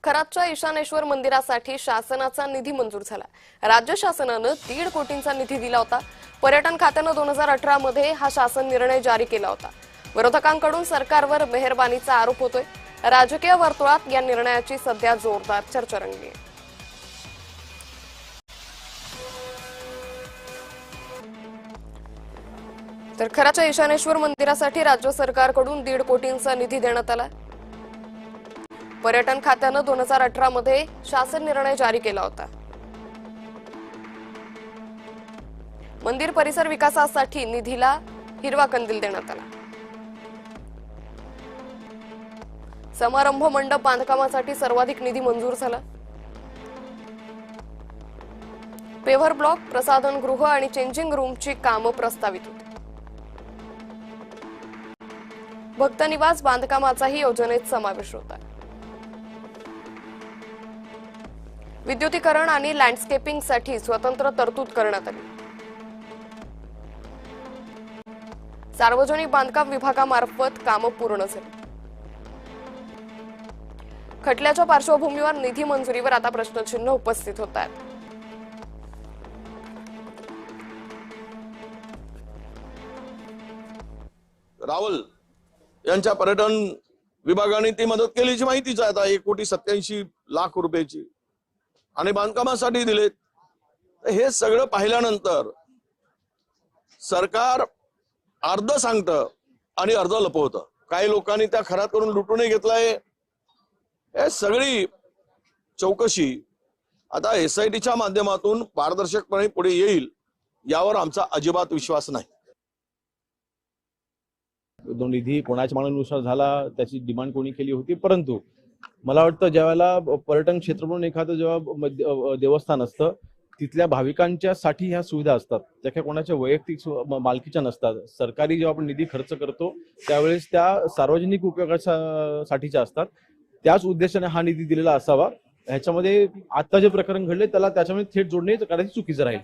खराबच्या ईशानेश्वर मंदिरासाठी शासनाचा निधी मंजूर झाला। राज्य शासनाने 1.5 कोटींचा निधी दिला होता। पर्यटन खात्याने 2018 मध्ये हा शासन निर्णय जारी केला होता। विरोधकांकडून सरकारवर मेहरबानीचा आरोप होतोय। राजकीय वर्तुळात या निर्णयाची सध्या जोरदार चर्चा रंगली आहे। तर खराबच्या ईशानेश्वर मंदिरासाठी राज्य सरकारकडून 1.5 कोटींचा निधी देण्यात आला। पर्यटन खात्याने 2018 मध्ये शासन निर्णय जारी केला होता। मंदिर परिसर विकासासाठी निधीला हिरवा कंदील देण्यात आला। समारंभ मंडप बांधकामासाठी सर्वाधिक निधी मंजूर झाला। पेव्हर ब्लॉक, प्रसाधन गृह आणि चेंजिंग रूमची कामं प्रस्तावित होती। भक्त निवास बांधकामाचाही योजनेत समावेश होता। विद्युतीकरण आणि लँडस्केपिंगसाठी स्वतंत्र तरतूद करण्यात आली। सार्वजनिक बांधकाम विभागामार्फत कामं पूर्ण झाली। खटल्याच्या पार्श्वभूमीवर निधी मंजुरीवर आता प्रश्नचिन्ह उपस्थित होत आहेत। रावल यांच्या पर्यटन विभागाने ती मदत केल्याची माहितीच आहे। आता 1,87,00,000 रुपयाची आणि बांधकामासाठी दिलेत। हे सगळं पाहिल्यानंतर सरकार अर्ध सांगतं आणि अर्ध लपवतं। काही लोकांनी त्या खरात करून लुटूनही घेतलाय। हे सगळी चौकशी आता SITच्या माध्यमातून पारदर्शकपणे पुढे येईल यावर आमचा अजिबात विश्वास नाही। निधी कोणाच्या मागणीनुसार झाला त्याची डिमांड कोणी केली होती, परंतु मला वाटतं ज्यावेळेला पर्यटन क्षेत्र म्हणून एखादं जेव्हा देवस्थान असतं तिथल्या भाविकांच्या साठी ह्या सुविधा असतात, त्या काही कोणाच्या वैयक्तिक मालकीच्या नसतात। सरकारी जेव्हा आपण निधी खर्च करतो त्यावेळेस त्या सार्वजनिक उपयोगासाठीच्या असतात। त्याच उद्देशाने हा निधी दिलेला असावा। ह्याच्यामध्ये आता जे प्रकरण घडले त्याला त्याच्यामध्ये थेट जोडणे कदाचित चुकीचं राहील।